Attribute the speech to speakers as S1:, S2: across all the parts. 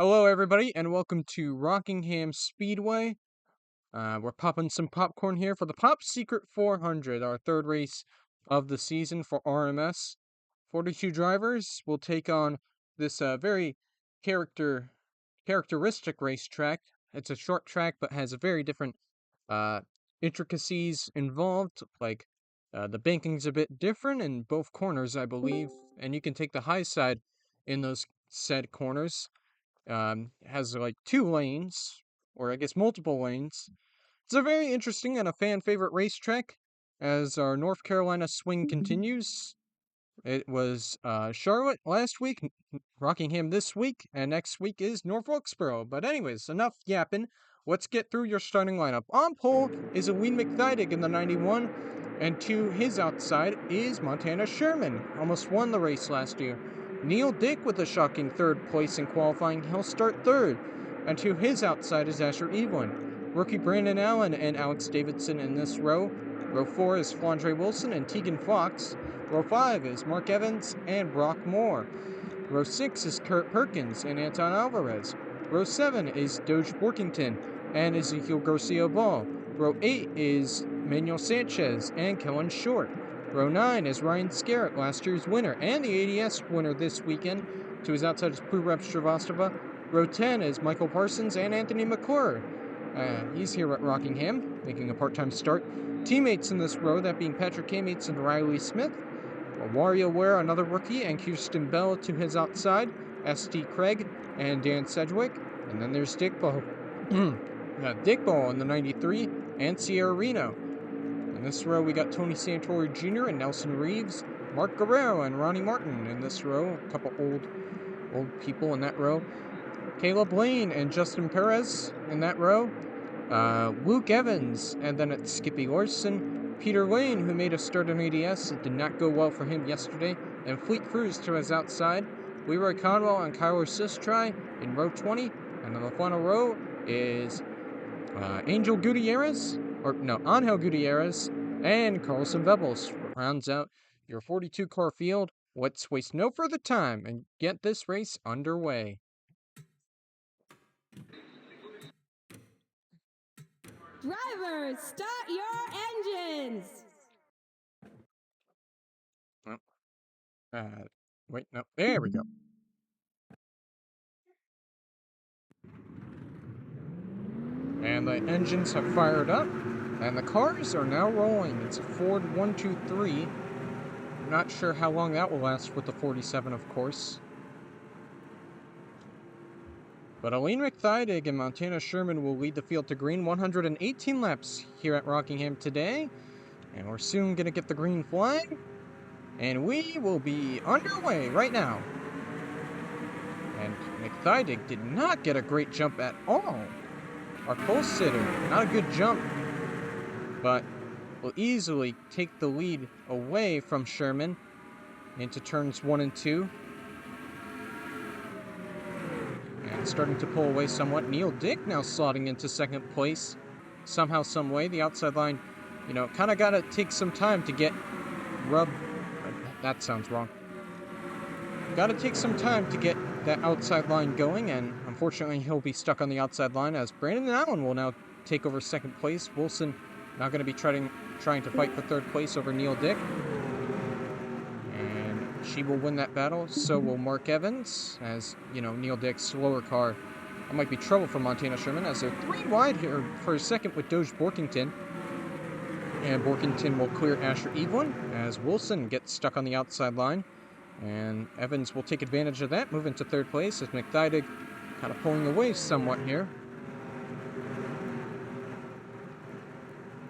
S1: Hello, everybody, and welcome to Rockingham Speedway. We're popping some popcorn here for the Pop Secret 400, our third race of the season for RMS. 42 drivers will take on this very characteristic racetrack. It's a short track, but has a very different uh, intricacies involved. Like the banking's a bit different in both corners, I believe, and you can take the high side in those said corners. Has like two lanes, or I guess multiple lanes. It's a very interesting and a fan favorite racetrack as our North Carolina swing continues. It was Charlotte last week, Rockingham this week, and next week is North Wilkesboro. But anyways, enough yapping. Let's get through your starting lineup. On pole is Aline McThydig in the 91, and to his outside is Montana Sherman. Almost won the race last year. Neil Dick with a shocking third place in qualifying. He'll start third. And to his outside is Asher Evelyn. Rookie Brandon Allen and Alex Davidson in this row. Row 4 is Flandre Wilson and Tegan Fox. Row 5 is Mark Evans and Brock Moore. Row 6 is Kurt Perkins and Anton Alvarez. Row 7 is Doge Borkington and Ezekiel Garcia Ball. Row 8 is Manuel Sanchez and Kellen Short. Row 9 is Ryan Scarrett, last year's winner and the ADS winner this weekend. To his outside is Prurep Srivastava. Row 10 is Michael Parsons and Anthony McClure. He's here at Rockingham, making a part-time start. Teammates in this row, that being Patrick Kamitz and Riley Smith. Wario Ware, another rookie, and Kirsten Bell to his outside, S.T. Craig and Dan Sedgwick. And then there's Dick Ball. Dick Ball in the 93 and Sierra Reno. In this row, we got Tony Santori Jr. and Nelson Reeves, Mark Guerrero and Ronnie Martin in this row. A couple old people in that row. Caleb Lane and Justin Perez in that row. Luke Evans, and then it's Skippy Larson. Peter Lane, who made a start on ADS. It did not go well for him yesterday. And Fleet Cruz to his outside. Leroy Conwell and Kyler Sistry in row 20. And in the final row is Angel Gutierrez, Angel Gutierrez and Carlson Vebels. Rounds out your 42 car field. Let's waste no further time and get this race underway.
S2: Drivers, start your engines!
S1: Wait, no, there we go. And the engines have fired up, and the cars are now rolling. It's a Ford 123. I'm not sure how long that will last with the 47, of course. But Aline McThydig and Montana Sherman will lead the field to green. 118 laps here at Rockingham today. And we're soon going to get the green flag. And we will be underway right now. And McThydig did not get a great jump at all. Our pole sitter, not a good jump. But will easily take the lead away from Sherman into turns 1 and 2. And starting to pull away somewhat. Neil Dick now slotting into second place. Somehow, some way. The outside line, kind of got to take some time to get rubbed. That sounds wrong. Got to take some time to get that outside line going, and unfortunately he'll be stuck on the outside line as Brandon Allen will now take over second place. Wilson now going to be trying to fight for third place over Neil Dick. And she will win that battle. So will Mark Evans, as, Neil Dick's slower car. That might be trouble for Montana Sherman as they're 3 wide here for a second with Doge Borkington. And Borkington will clear Asher Evelyn as Wilson gets stuck on the outside line. And Evans will take advantage of that, move into third place as McThydig kind of pulling away somewhat here.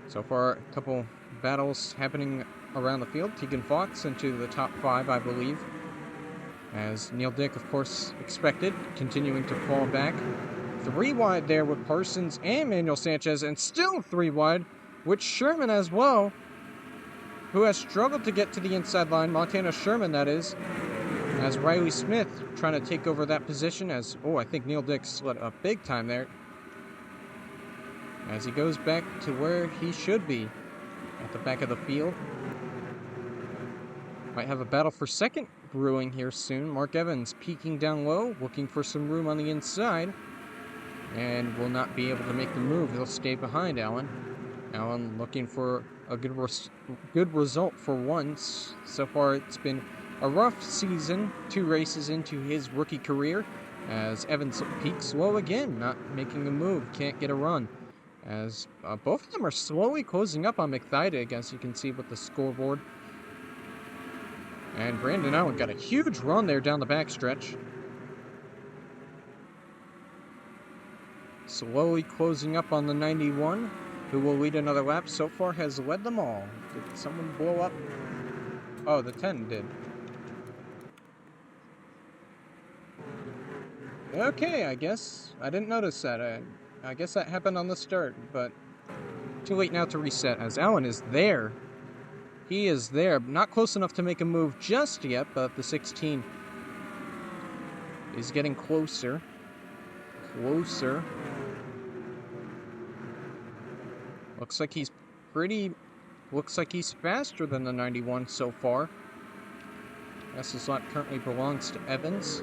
S1: So far, a couple battles happening around the field. Tegan Fox into the top 5, I believe. As Neil Dick, of course, expected, continuing to fall back. 3 wide there with Parsons and Manuel Sanchez, and still 3 wide with Sherman as well, who has struggled to get to the inside line. Montana Sherman, that is. As Riley Smith trying to take over that position as, I think Neil Dick slid up big time there. As he goes back to where he should be, at the back of the field. Might have a battle for second brewing here soon. Mark Evans peeking down low, looking for some room on the inside, and will not be able to make the move. He'll stay behind Allen. Allen looking for a good result for once. So far, it's been a rough season, 2 races into his rookie career, as Evans peaks low again, not making a move, can't get a run. As both of them are slowly closing up on McThydig, as you can see with the scoreboard. And Brandon Allen got a huge run there down the backstretch. Slowly closing up on the 91, who will lead another lap. So far has led them all. Did someone blow up? Oh, the 10 did. Okay, I guess. I didn't notice that. I guess that happened on the start, but too late now to reset, as Allen is there. He is there, not close enough to make a move just yet, but the 16 is getting closer. Closer. Looks like he's faster than the 91 so far. Guess his lap currently belongs to Evans.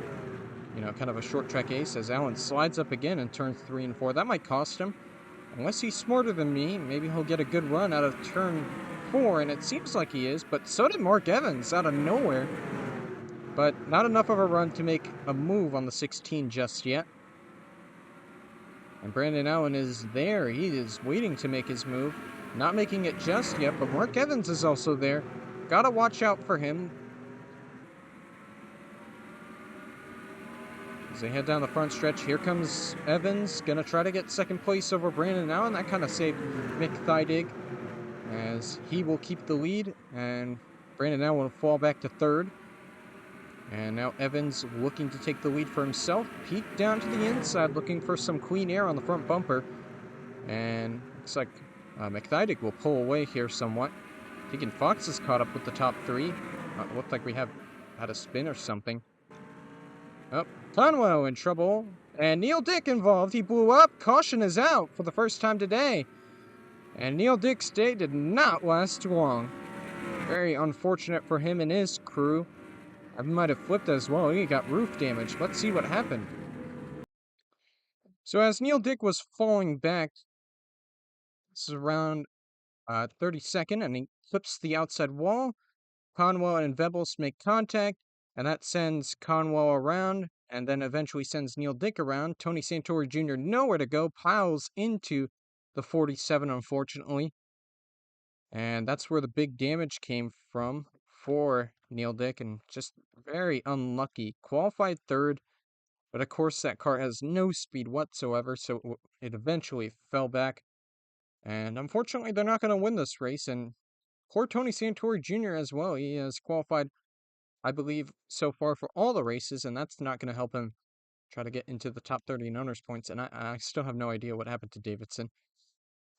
S1: You know, kind of a short track ace, as Allen slides up again in turns 3 and 4. That might cost him. Unless he's smarter than me, maybe he'll get a good run out of turn 4, and it seems like he is, but so did Mark Evans out of nowhere. But not enough of a run to make a move on the 16 just yet. And Brandon Allen is there. He is waiting to make his move. Not making it just yet, but Mark Evans is also there. Gotta watch out for him. As they head down the front stretch, here comes Evans. Gonna try to get second place over Brandon Allen. That kind of saved McThydig, as he will keep the lead, and Brandon Allen will fall back to third. And now Evans looking to take the lead for himself. Peek down to the inside, looking for some clean air on the front bumper. And looks like McThydig will pull away here somewhat. Tegan Fox is caught up with the top 3. Looked like we had a spin or something. Oh, Conwell in trouble. And Neil Dick involved. He blew up. Caution is out for the first time today. And Neil Dick's day did not last long. Very unfortunate for him and his crew. I might have flipped as well. He got roof damage. Let's see what happened. So as Neil Dick was falling back, this is around 32nd, and he clips the outside wall. Conwell and Vebels make contact, and that sends Conwell around, and then eventually sends Neil Dick around. Tony Santori Jr. nowhere to go, piles into the 47, unfortunately. And that's where the big damage came from for Neil Dick, and just very unlucky. Qualified third, but of course that car has no speed whatsoever, so it eventually fell back. And unfortunately, they're not going to win this race, and poor Tony Santori Jr. as well. He has qualified, I believe, so far for all the races, and that's not going to help him try to get into the top 30 in owners points, and I still have no idea what happened to Davidson.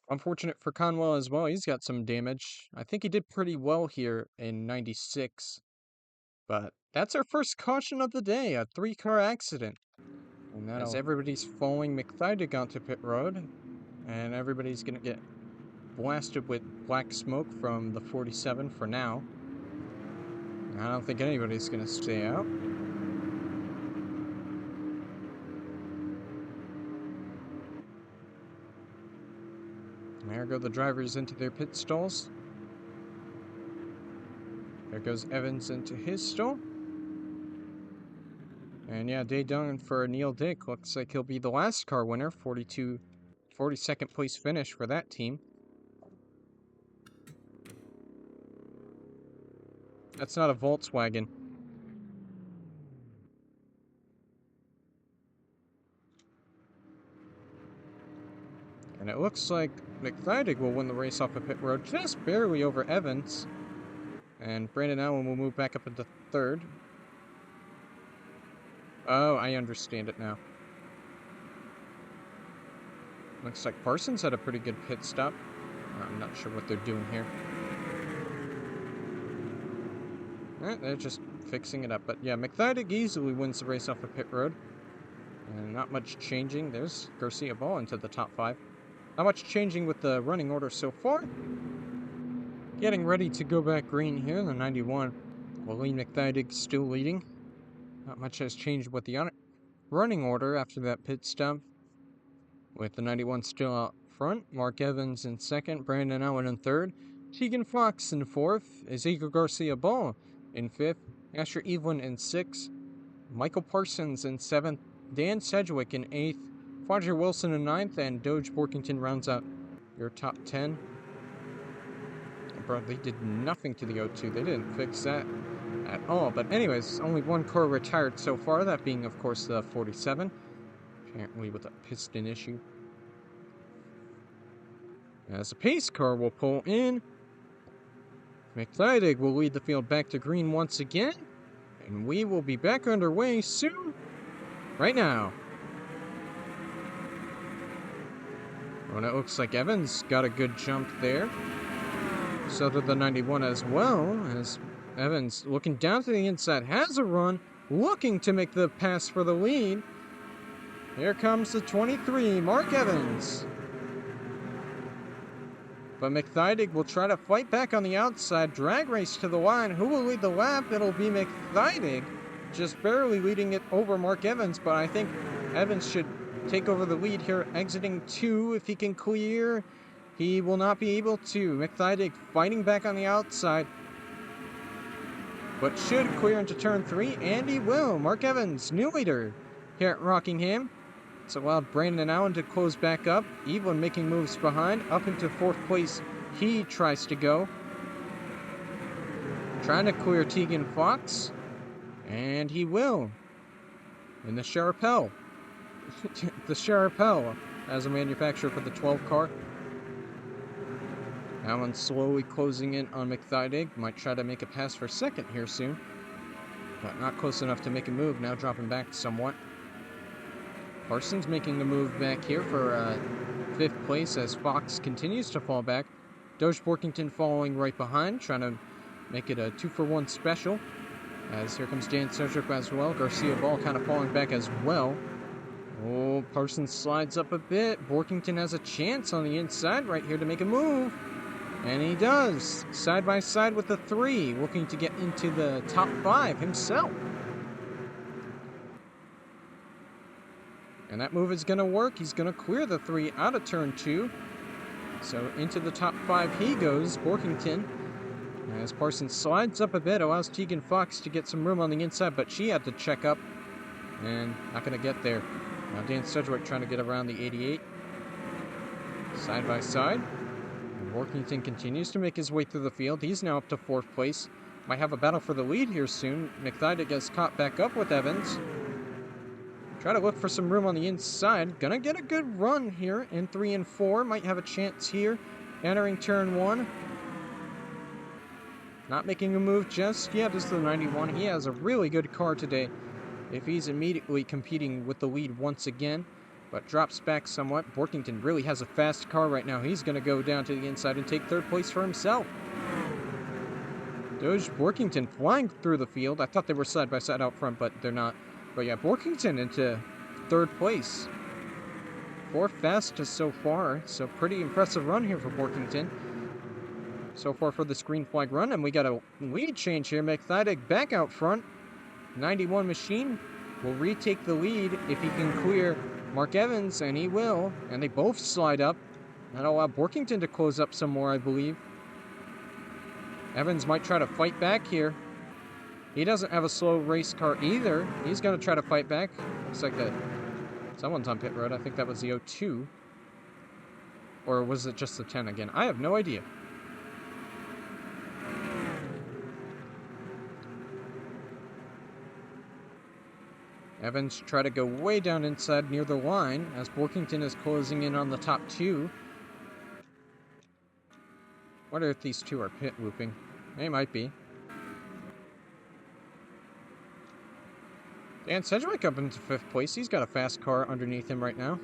S1: Unfortunate for Conwell as well. He's got some damage. I think he did pretty well here in 96. But that's our first caution of the day, a 3-car accident. And as everybody's following McThydig onto pit road, and everybody's going to get blasted with black smoke from the 47 for now. I don't think anybody's going to stay out. There go the drivers into their pit stalls. There goes Evans into his stall. And yeah, day done for Neil Dick. Looks like he'll be the last car winner. 42nd place finish for that team. That's not a Volkswagen. And it looks like McThydig will win the race off of pit road, just barely over Evans. And Brandon Allen will move back up into third. Oh, I understand it now. Looks like Parsons had a pretty good pit stop. I'm not sure what they're doing here. Alright, they're just fixing it up. But yeah, McThydig easily wins the race off of pit road. And not much changing. There's Garcia Ball into the top 5. Not much changing with the running order so far. Getting ready to go back green here, the 91. William McThydig still leading. Not much has changed with the running order after that pit stop. With the 91 still out front, Mark Evans in second, Brandon Allen in third, Tegan Fox in fourth, Ezekiel Garcia Ball in fifth, Asher Evelyn in sixth, Michael Parsons in seventh, Dan Sedgwick in eighth, Fodger Wilson in ninth, and Doge Borkington rounds out your top 10. Bro, they did nothing to the O2. They didn't fix that at all. But anyways, only one car retired so far, that being, of course, the 47. Apparently with a piston issue. As the pace car will pull in, McThydig will lead the field back to green once again, and we will be back underway soon, right now. Well, it looks like Evans got a good jump there. So did the 91 as well, as Evans, looking down to the inside, has a run, looking to make the pass for the lead. Here comes the 23, Mark Evans. But McThydig will try to fight back on the outside, drag race to the line. Who will lead the lap? It'll be McThydig, just barely leading it over Mark Evans, but I think Evans should take over the lead here, exiting 2 if he can clear. He will not be able to. McThydig fighting back on the outside, but should clear into turn 3, and he will. Mark Evans, new leader here at Rockingham. It's allowed Brandon Allen to close back up. Evelyn making moves behind. Up into 4th place, he tries to go. Trying to clear Tegan Fox, and he will. In the Charapel. The Charapel as a manufacturer for the 12 car. Allen slowly closing in on McThydig. Might try to make a pass for 2nd here soon, but not close enough to make a move. Now dropping back somewhat. Parsons making the move back here for 5th place as Fox continues to fall back. Doge Borkington following right behind, trying to make it a 2-for-1 special. As here comes Dan Sedgwick as well. Garcia Ball kind of falling back as well. Oh, Parsons slides up a bit. Borkington has a chance on the inside right here to make a move. And he does. Side by side with the 3, looking to get into the top 5 himself. And that move is going to work. He's going to clear the 3 out of turn 2. So into the top 5 he goes, Borkington. As Parsons slides up a bit, allows Tegan Fox to get some room on the inside, but she had to check up. And not going to get there. Now Dan Sedgwick trying to get around the 88. Side by side. And Borkington continues to make his way through the field. He's now up to 4th place. Might have a battle for the lead here soon. McThydig gets caught back up with Evans. Try to look for some room on the inside. Gonna get a good run here in 3 and 4. Might have a chance here. Entering turn 1. Not making a move just yet. This is the 91. He has a really good car today, if he's immediately competing with the lead once again. But drops back somewhat. Borkington really has a fast car right now. He's gonna go down to the inside and take 3rd place for himself. Doge Borkington flying through the field. I thought they were side by side out front, but they're not. But yeah, Borkington into 3rd place. 4th fastest so far, so pretty impressive run here for Borkington. So far for this green flag run, and we got a lead change here. McThydig back out front. 91 machine will retake the lead if he can clear Mark Evans, and he will. And they both slide up. That'll allow Borkington to close up some more, I believe. Evans might try to fight back here. He doesn't have a slow race car either. He's going to try to fight back. Looks like that someone's on pit road. I think that was the 02. Or was it just the 10 again? I have no idea. Evans try to go way down inside near the line as Borkington is closing in on the top 2. Wonder if these 2 are pit looping. They might be. Dan Sedgwick up into 5th place. He's got a fast car underneath him right now.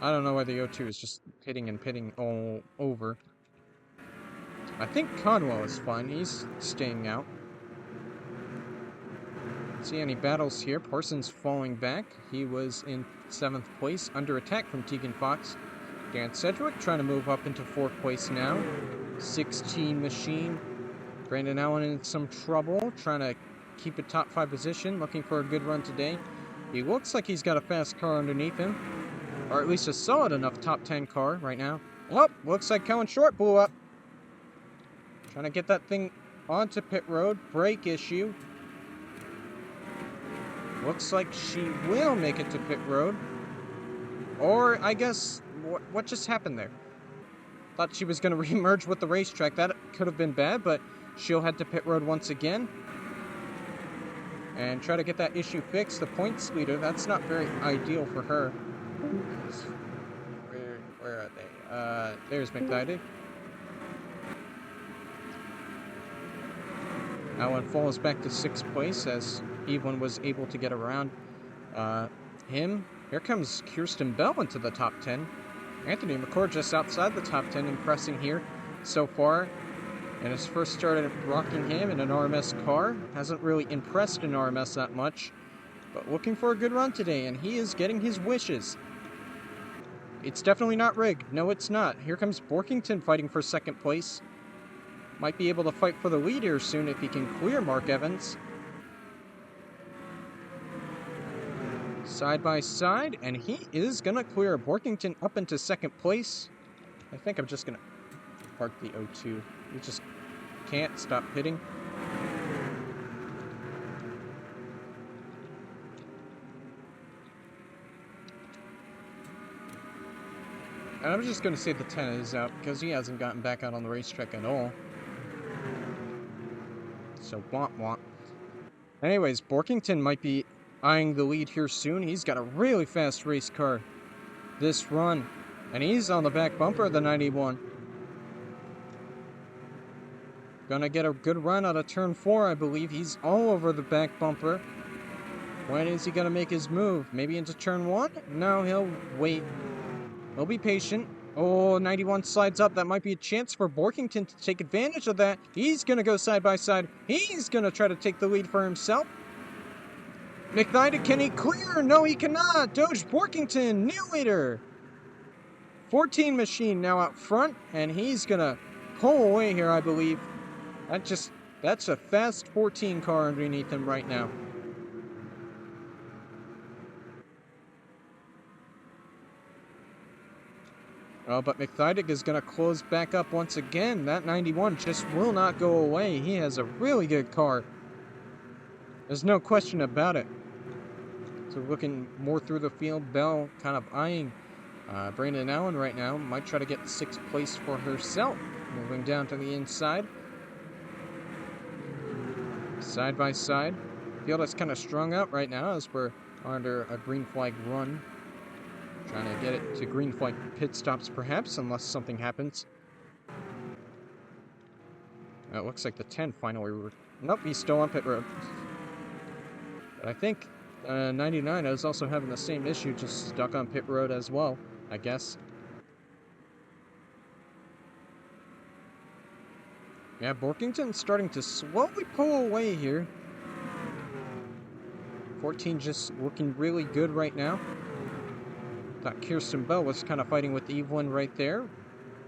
S1: I don't know why the O2 is just pitting and pitting all over. I think Conwell is fine. He's staying out. See any battles here. Parsons falling back. He was in 7th place under attack from Tegan Fox. Dan Sedgwick trying to move up into 4th place now. 16 machine. Brandon Allen in some trouble, trying to keep a top 5 position, looking for a good run today. He looks like he's got a fast car underneath him, or at least a solid enough top 10 car right now. Oh, looks like Kellen Short blew up. Trying to get that thing onto pit road. Brake issue. Looks like she will make it to pit road. Or, I guess, what just happened there? Thought she was going to re-merge with the racetrack. That could have been bad, but she'll head to pit road once again and try to get that issue fixed. The points leader, that's not very ideal for her. Where are they? There's McDidig. Allen falls back to 6th place as Evelyn was able to get around him. Here comes Kirsten Bell into the top 10. Anthony McCord just outside the top 10, impressing here so far. And his first start at Rockingham in an RMS car. Hasn't really impressed in RMS that much, but looking for a good run today, and he is getting his wishes. It's definitely not rigged. No, it's not. Here comes Borkington fighting for 2nd place. Might be able to fight for the lead here soon if he can clear Mark Evans. Side by side, and he is going to clear Borkington up into 2nd place. I think I'm just going to park the O2. You just can't stop hitting. And I'm just going to say the 10 is out because he hasn't gotten back out on the racetrack at all. So, womp womp. Anyways, Borkington might be eyeing the lead here soon. He's got a really fast race car this run. And he's on the back bumper of the 91. Gonna get a good run out of turn 4, I believe. He's all over the back bumper. When is he gonna make his move? Maybe into turn 1? No, he'll wait. He'll be patient. Oh, 91 slides up. That might be a chance for Borkington to take advantage of that. He's gonna go side by side. He's gonna try to take the lead for himself. McKnight, can he clear? No, he cannot. Doge Borkington, new leader. 14 machine now out front, and he's gonna pull away here, I believe. That's a fast 14 car underneath him right now. Oh, but McThydick is going to close back up once again. That 91 just will not go away. He has a really good car. There's no question about it. So looking more through the field, Bell kind of eyeing Brandon Allen right now. Might try to get 6th place for herself. Moving down to the inside. Side by side. Field is kind of strung out right now as we're under a green flag run. Trying to get it to green flag pit stops perhaps, unless something happens. It looks like the 10 finally... Nope, he's still on pit road. But I think 99 is also having the same issue, just stuck on pit road as well, I guess. Yeah, Borkington's starting to slowly pull away here. 14 just looking really good right now. Thought Kirsten Bell was kind of fighting with Evelyn right there.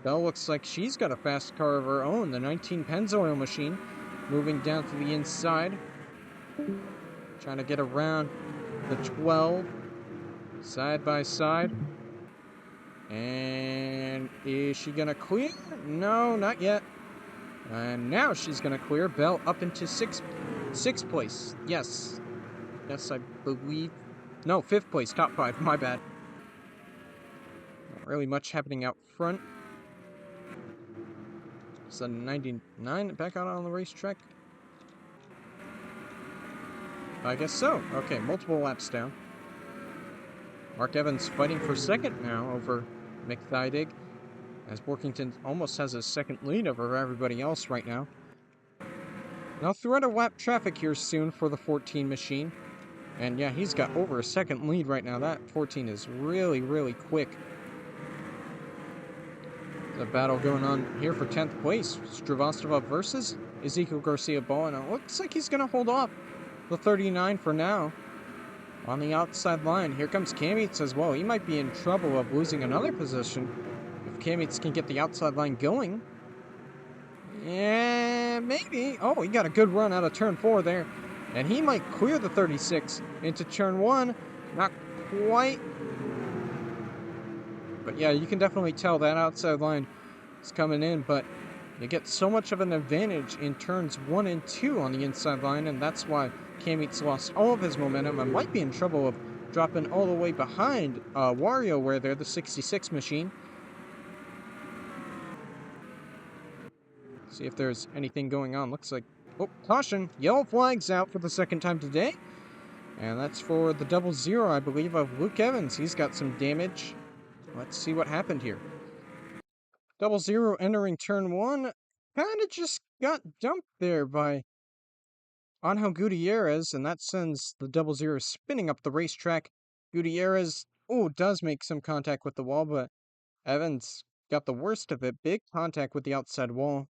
S1: Bell looks like she's got a fast car of her own, the 19 Pennzoil machine. Moving down to the inside. Trying to get around the 12. Side by side. And is she going to clear? No, not yet. And now she's going to clear. Bell up into 6th place. Yes. Yes, I believe. No, 5th place. Top 5. My bad. Not really much happening out front. Is the 99 back out on the racetrack? I guess so. Okay, multiple laps down. Mark Evans fighting for 2nd now over McThydig, as Borkington almost has a 2nd lead over everybody else right now. Now threat of lap traffic here soon for the 14 machine. And yeah, he's got over a 2nd lead right now. That 14 is really, really quick. The battle going on here for 10th place. Stravostova versus Ezekiel Garcia-Ball, and it looks like he's going to hold off the 39 for now. On the outside line, here comes Kammitz as well. He might be in trouble of losing another position if Kamits can get the outside line going. Yeah, maybe. Oh, he got a good run out of turn 4 there. And he might clear the 36 into turn 1. Not quite. But yeah, you can definitely tell that outside line is coming in. But you get so much of an advantage in turns 1 and 2 on the inside line. And that's why Kamits lost all of his momentum and might be in trouble of dropping all the way behind WarioWare there, the 66 machine. See if there's anything going on. Looks like, oh, caution, yellow flag's out for the second time today. And that's for the 00, I believe, of Luke Evans. He's got some damage. Let's see what happened here. 00 entering turn 1. Kind of just got dumped there by Angel Gutierrez, and that sends the 00 spinning up the racetrack. Gutierrez, does make some contact with the wall, but Evans got the worst of it. Big contact with the outside wall.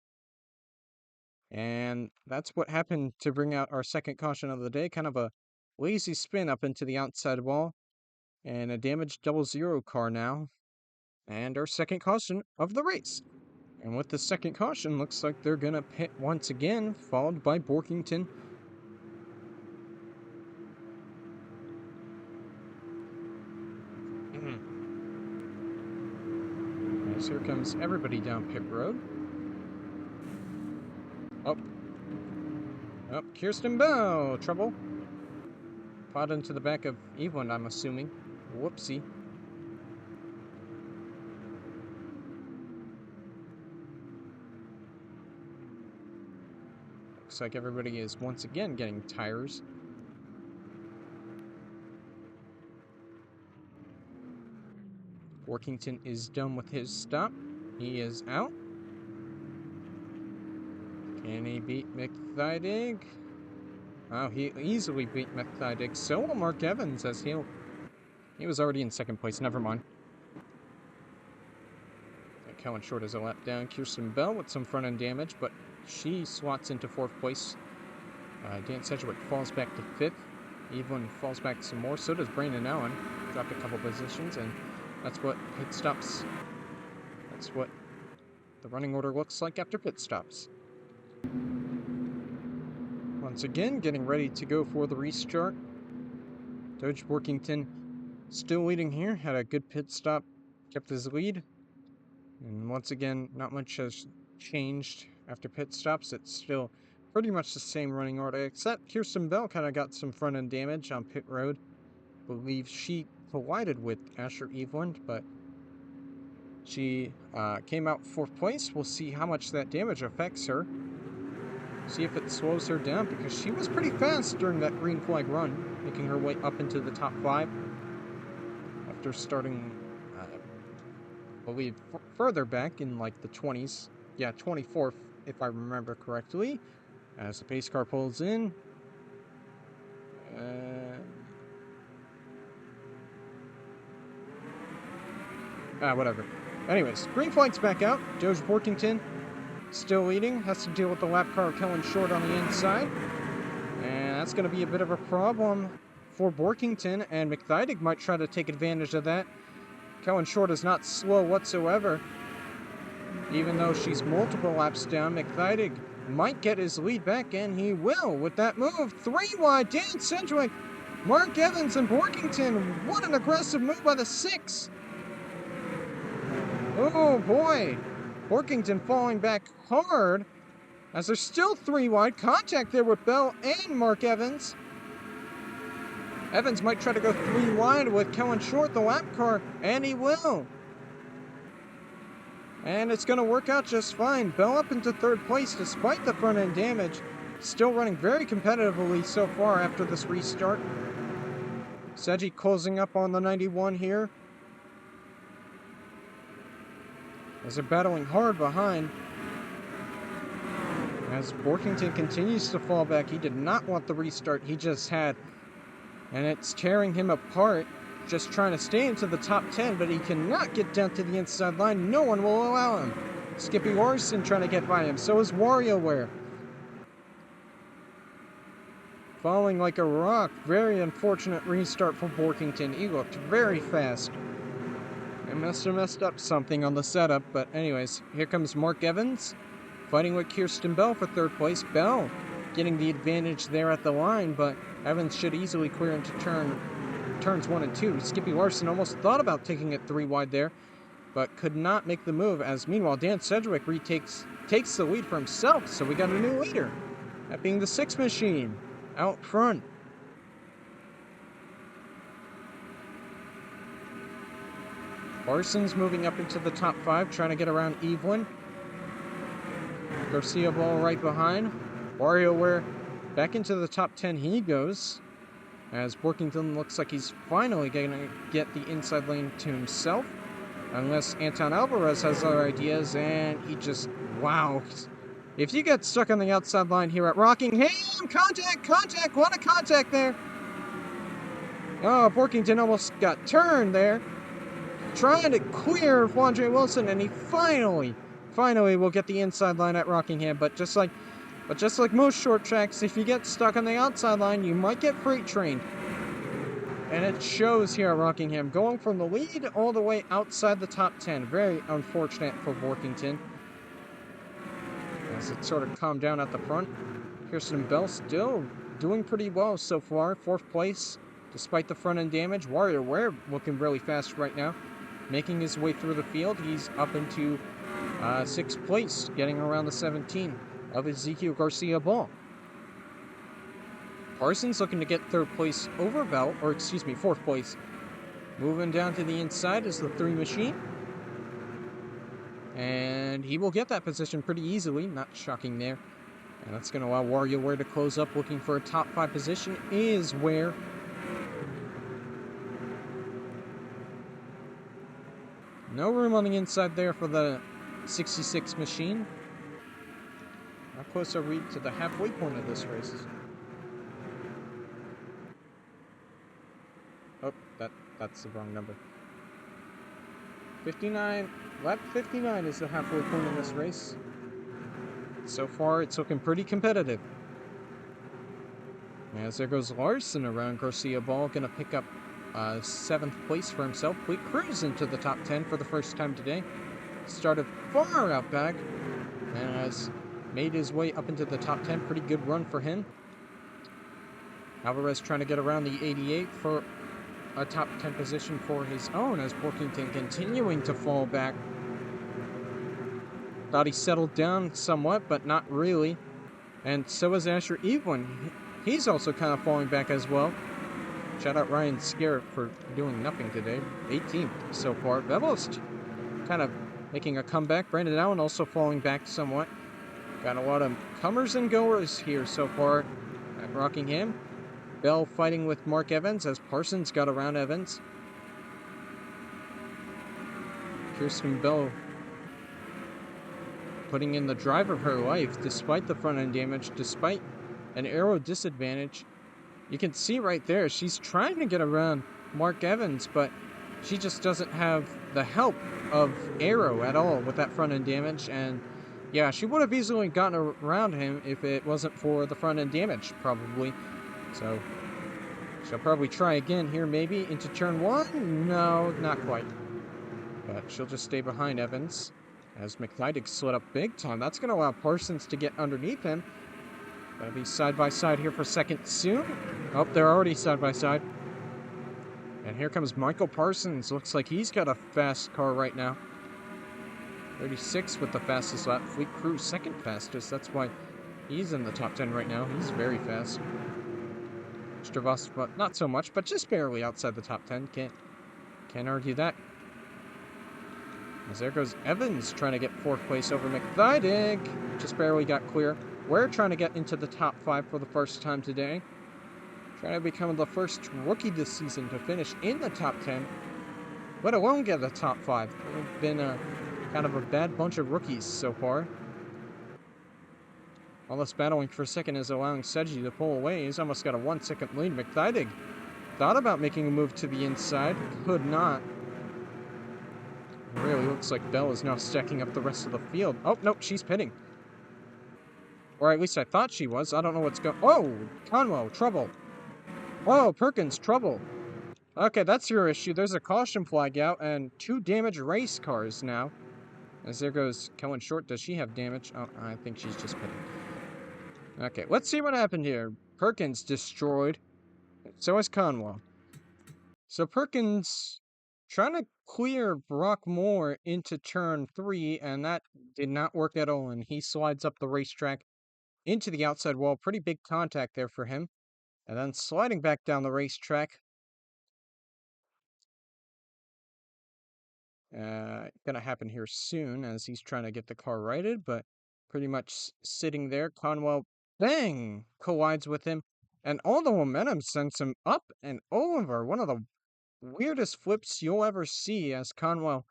S1: And that's what happened to bring out our second caution of the day. Kind of a lazy spin up into the outside wall. And a damaged 00 car now. And our second caution of the race. And with the second caution, looks like they're going to pit once again, followed by Borkington. As here comes everybody down pit road. Oh, Kirsten Bell, trouble. Plowed into the back of Evelyn, I'm assuming. Whoopsie. Looks like everybody is once again getting tires. Workington is done with his stop. He is out. Can he beat McThydig? Oh, he easily beat McThydig. So will Mark Evans, as he was already in second place. Never mind. Kellen Short is a lap down. Kirsten Bell with some front end damage, but she slots into fourth place. Dan Sedgwick falls back to fifth. Evelyn falls back some more. So does Brandon Allen. Dropped a couple positions, and that's what pit stops. That's what the running order looks like after pit stops. Once again, getting ready to go for the restart. Doge Workington still leading here. Had a good pit stop. Kept his lead. And once again, not much has changed after pit stops. It's still pretty much the same running order, except Kirsten Bell kind of got some front end damage on pit road. I believe she collided with Asher Eveland, but she came out fourth place. We'll see how much that damage affects her. See if it slows her down, because she was pretty fast during that green flag run, making her way up into the top 5 after starting, I believe, further back in like the 20s. Yeah, 24th, if I remember correctly. As the pace car pulls in. Whatever. Anyways, green flag's back out. Doge Borkington still leading. Has to deal with the lap car of Kellen Short on the inside. And that's going to be a bit of a problem for Borkington. And McThydig might try to take advantage of that. Kellen Short is not slow whatsoever. Even though she's multiple laps down, McThydig might get his lead back, and he will with that move. 3 wide, Dan Sedgwick, Mark Evans, and Borkington. What an aggressive move by the 6. Oh boy, Borkington falling back hard as there's still 3 wide. Contact there with Bell and Mark Evans. Evans might try to go 3 wide with Kellen Short, the lap car, and he will. And it's going to work out just fine. Bell up into third place despite the front end damage. Still running very competitively so far after this restart. Sedgy closing up on the 91 here, as they're battling hard behind. As Borkington continues to fall back, he did not want the restart he just had. And it's tearing him apart, just trying to stay into the top 10, but he cannot get down to the inside line. No one will allow him. Skippy Larson trying to get by him. So is WarioWare. Falling like a rock. Very unfortunate restart for Borkington. He looked very fast. must have messed up something on the setup, but anyways, here comes Mark Evans, fighting with Kirsten Bell for third place. Bell getting the advantage there at the line, but Evans should easily clear into turns 1 and 2. Skippy Larson almost thought about taking it 3 wide there, but could not make the move, as meanwhile Dan Sedgwick takes the lead for himself, so we got a new leader, that being the 6 machine out front. Parsons moving up into the top 5, trying to get around Evelyn. Garcia Ball right behind. WarioWare back into the top 10 he goes, as Workington looks like he's finally going to get the inside lane to himself, unless Anton Alvarez has other ideas, and he just, wow. If you get stuck on the outside line here at Rockingham, contact, what a contact there. Oh, Workington almost got turned there, trying to clear Juandre Wilson, and he finally will get the inside line at Rockingham. But just like most short tracks, if you get stuck on the outside line, you might get freight trained. And it shows here at Rockingham, going from the lead all the way outside the top 10. Very unfortunate for Workington, as it sort of calmed down at the front. Kirsten Bell still doing pretty well so far, 4th place, despite the front end damage. WarioWare looking really fast right now, making his way through the field. He's up into 6th place, getting around the 17 of Ezekiel Garcia Ball. Parsons looking to get 3rd place over Bell, or excuse me, 4th place. Moving down to the inside is the 3 machine, and he will get that position pretty easily, not shocking there. And that's going to allow WarioWare to close up, looking for a top 5 position is where no room on the inside there for the 66 machine. How close are we to the halfway point of this race? Oh, that's the wrong number. 59, lap 59 is the halfway point in this race. So far, it's looking pretty competitive. As there goes Larson around Garcia Ball, gonna pick up 7th place for himself. Fleet Cruz into the top 10 for the first time today. Started far out back and has made his way up into the top 10. Pretty good run for him. Alvarez trying to get around the 88 for a top 10 position for his own, as Workington continuing to fall back. Thought he settled down somewhat, but not really. And so is Asher Evelyn. He's also kind of falling back as well. Shout out Ryan Scarrett for doing nothing today. 18th so far. Velost kind of making a comeback. Brandon Allen also falling back somewhat. Got a lot of comers and goers here so far at Rockingham. Bell fighting with Mark Evans as Parsons got around Evans. Kirsten Bell putting in the drive of her life despite the front end damage, despite an aero disadvantage. You can see right there, she's trying to get around Mark Evans, but she just doesn't have the help of aero at all with that front end damage. And yeah, she would have easily gotten around him if it wasn't for the front end damage, probably. So she'll probably try again here, maybe into turn 1. No, not quite. But she'll just stay behind Evans as McKnightig slid up big time. That's going to allow Parsons to get underneath him. Gonna be side by side here for second soon. Oh, they're already side by side. And here comes Michael Parsons. Looks like he's got a fast car right now. 36 with the fastest lap. Fleet Cruz second fastest. That's why he's in the top 10 right now. He's very fast. Stravos, but not so much, but just barely outside the top 10. Can't argue that. As there goes Evans trying to get 4th place over McKnightig. Just barely got clear. We're trying to get into the top 5 for the first time today. Trying to become the first rookie this season to finish in the top 10, let alone get the top 5. We've been kind of a bad bunch of rookies so far. All this battling for second is allowing Seji to pull away. He's almost got a 1-second lead. McKnightig thought about making a move to the inside, could not. It really looks like Bell is now stacking up the rest of the field. Oh, no, she's pitting. Or at least I thought she was. I don't know what's going... Oh! Conwell, trouble. Whoa, Perkins, trouble. Okay, that's your issue. There's a caution flag out and 2 damaged race cars now. As there goes Kellen Short. Does she have damage? Oh, I think she's just pitting. Okay, let's see what happened here. Perkins destroyed. So is Conwell. So Perkins trying to clear Brock Moore into turn 3, and that did not work at all. And he slides up the racetrack into the outside wall. Pretty big contact there for him. And then sliding back down the racetrack. Gonna happen here soon as he's trying to get the car righted, but pretty much sitting there. Conwell, bang, collides with him, and all the momentum sends him up and over. One of the weirdest flips you'll ever see as Conwell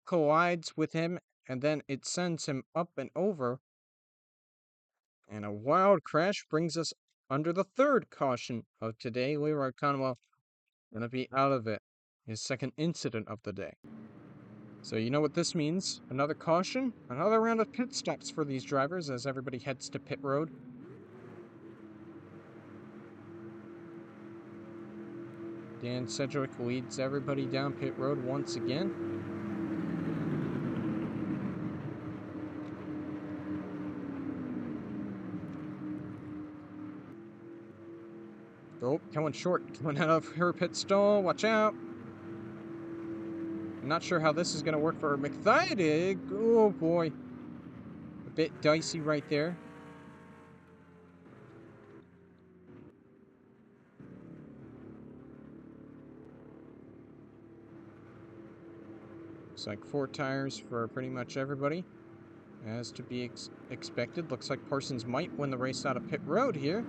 S1: collides with him, and then it sends him up and over. And a wild crash brings us under the third caution of today. Leroy Conwell gonna be out of it. His second incident of the day. So you know what this means. Another caution, another round of pit stops for these drivers as everybody heads to pit road. Dan Sedgwick leads everybody down pit road once again. Oh, Kellen Short coming out of her pit stall. Watch out. I'm not sure how this is going to work for McThydig. Oh boy. A bit dicey right there. Looks like 4 tires for pretty much everybody. As to be expected. Looks like Parsons might win the race out of pit road here.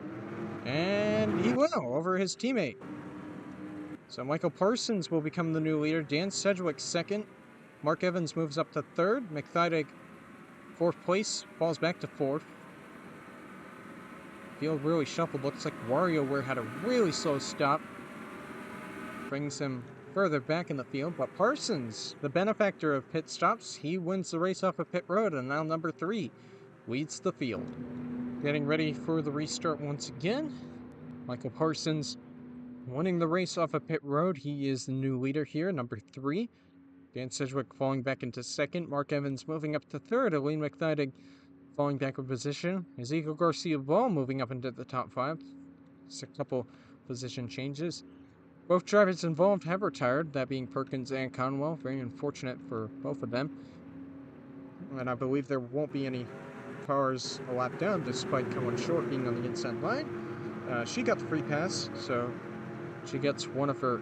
S1: And he will over his teammate. So Michael Parsons will become the new leader. Dan Sedgwick second. Mark Evans moves up to third. McThydig 4th place, falls back to 4th. Field really shuffled. Looks like WarioWare had a really slow stop. Brings him further back in the field. But Parsons, the benefactor of pit stops, he wins the race off of pit road and now number 3 leads the field. Getting ready for the restart once again. Michael Parsons winning the race off of pit road. He is the new leader here, number 3. Dan Sedgwick falling back into 2nd. Mark Evans moving up to 3rd. Aline McThydig falling back a position. Ezekiel Garcia-Ball moving up into the top 5. Just a couple position changes. Both drivers involved have retired, that being Perkins and Conwell. Very unfortunate for both of them. And I believe there won't be any cars a lap down despite Kellen Short being on the inside line. She got the free pass, so she gets one of her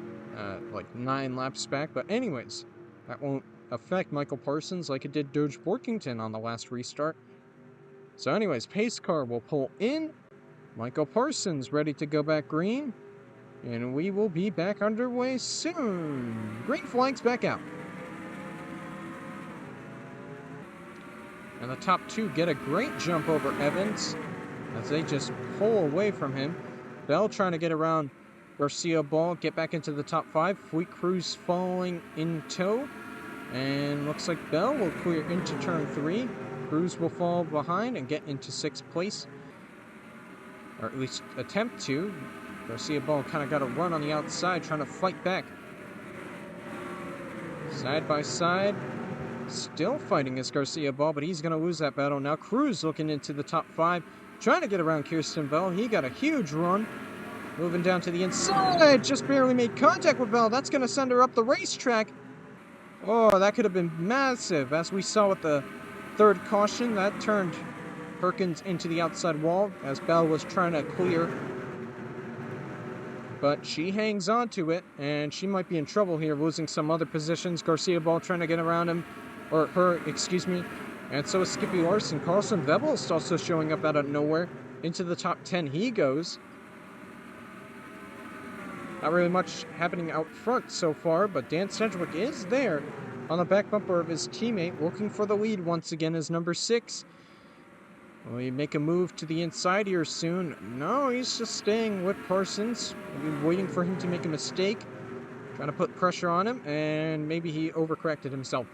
S1: 9 laps back. But anyways, that won't affect Michael Parsons like it did Doge Borkington on the last restart. So anyways, pace car will pull in. Michael Parsons ready to go back green. And we will be back underway soon. Green flag's back out. And the top 2 get a great jump over Evans as they just pull away from him. Bell trying to get around Garcia-Ball, get back into the top 5. Fleet Cruz falling in tow. And looks like Bell will clear into turn 3. Cruz will fall behind and get into 6th place. Or at least attempt to. Garcia-Ball kind of got a run on the outside, trying to fight back. Side by side. Still fighting as Garcia-Ball, but he's going to lose that battle. Now Cruz looking into the top 5. Trying to get around Kirsten Bell. He got a huge run. Moving down to the inside. Just barely made contact with Bell. That's going to send her up the racetrack. Oh, that could have been massive. As we saw with the 3rd caution, that turned Perkins into the outside wall as Bell was trying to clear. But she hangs on to it, and she might be in trouble here, losing some other positions. Garcia-Ball trying to get around him, or her, excuse me. And so is Skippy Larson. Carlson Vebbel's also showing up out of nowhere. Into the top 10 he goes. Not really much happening out front so far, but Dan Sedgwick is there on the back bumper of his teammate, looking for the lead once again as number 6. Will he make a move to the inside here soon? No, he's just staying with Parsons. Maybe waiting for him to make a mistake. Trying to put pressure on him, and maybe he overcorrected himself.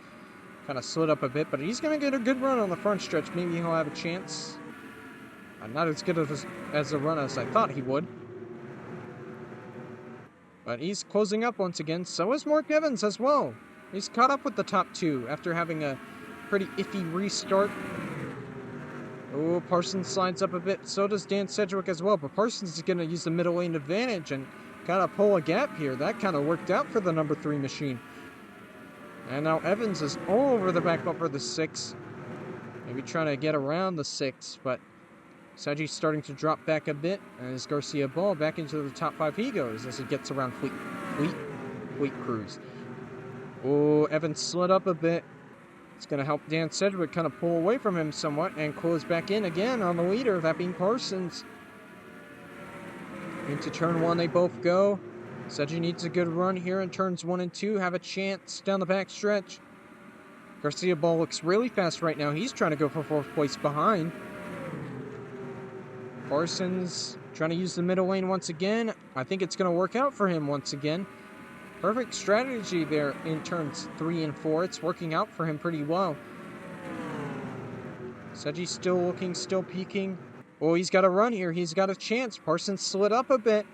S1: Kind of slid up a bit, but he's going to get a good run on the front stretch. Maybe he'll have a chance. Not as good as a run as I thought he would. But he's closing up once again. So is Mark Evans as well. He's caught up with the top two after having a pretty iffy restart. Oh, Parsons slides up a bit. So does Dan Sedgwick as well. But Parsons is going to use the middle lane advantage and kind of pull a gap here. That kind of worked out for the number 3 machine. And now Evans is all over the back bumper of the 6. Maybe trying to get around the 6, but Sedgwick's starting to drop back a bit. And as Garcia Ball back into the top 5 he goes as he gets around Fleet Cruz. Oh, Evans slid up a bit. It's going to help Dan Sedgwick kind of pull away from him somewhat and close back in again on the leader, that being Parsons. Into turn 1 they both go. Sedgwick needs a good run here in turns 1 and 2. Have a chance down the back stretch. Garcia Ball looks really fast right now. He's trying to go for 4th place behind. Parsons trying to use the middle lane once again. I think it's going to work out for him once again. Perfect strategy there in turns 3 and 4. It's working out for him pretty well. Sedgwick's still looking, still peeking. Oh, he's got a run here. He's got a chance. Parsons slid up a bit.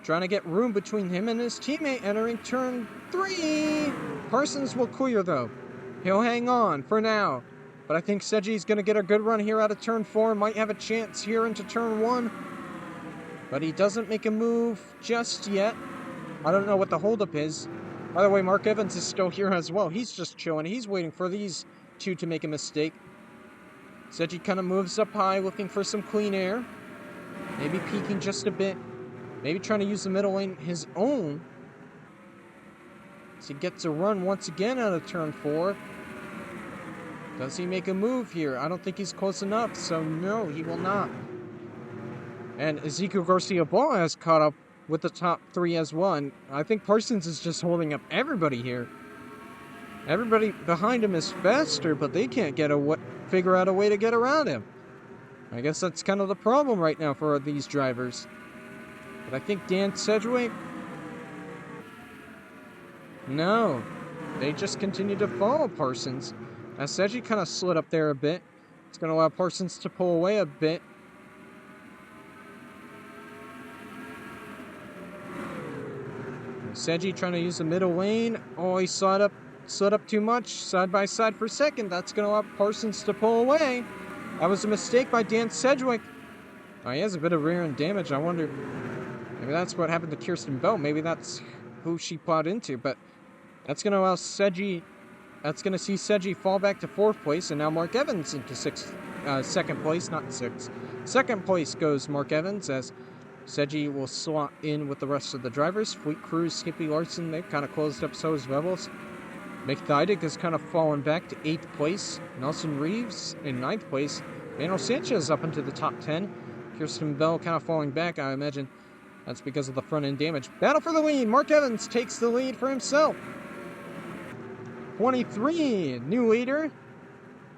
S1: Trying to get room between him and his teammate entering turn 3. Parsons will clear though. He'll hang on for now. But I think Sedgwick's going to get a good run here out of turn 4. Might have a chance here into turn 1. But he doesn't make a move just yet. I don't know what the holdup is. By the way, Mark Evans is still here as well. He's just chilling. He's waiting for these two to make a mistake. Sedgwick kind of moves up high, looking for some clean air. Maybe peeking just a bit. Maybe trying to use the middle lane his own. So he gets a run once again out of turn 4. Does he make a move here? I don't think he's close enough, so no, he will not. And Ezekiel Garcia Ball has caught up with the top 3 as well. And I think Parsons is just holding up everybody here. Everybody behind him is faster, but they can't figure out a way to get around him. I guess that's kind of the problem right now for these drivers. But I think Dan Sedgwick... No. They just continue to follow Parsons. As Sedgwick kind of slid up there a bit. It's going to allow Parsons to pull away a bit. Sedgwick trying to use the middle lane. Oh, he slid up too much. Side by side for second. That's going to allow Parsons to pull away. That was a mistake by Dan Sedgwick. Oh, he has a bit of rear end damage. I wonder... Maybe that's what happened to Kirsten Bell. Maybe that's who she plowed into. But that's going to allow Sedgwick... That's going to see Sedgwick fall back to 4th place. And now Mark Evans into 2nd place. Not 6th. 2nd place goes Mark Evans as Sedgwick will slot in with the rest of the drivers. Fleet Cruz, Skippy Larson, they've kind of closed up. So is Vebels. McDydick has kind of fallen back to 8th place. Nelson Reeves in 9th place. Manuel Sanchez up into the top 10. Kirsten Bell kind of falling back. I imagine that's because of the front end damage. Battle for the lead. Mark Evans takes the lead for himself. 23, new leader.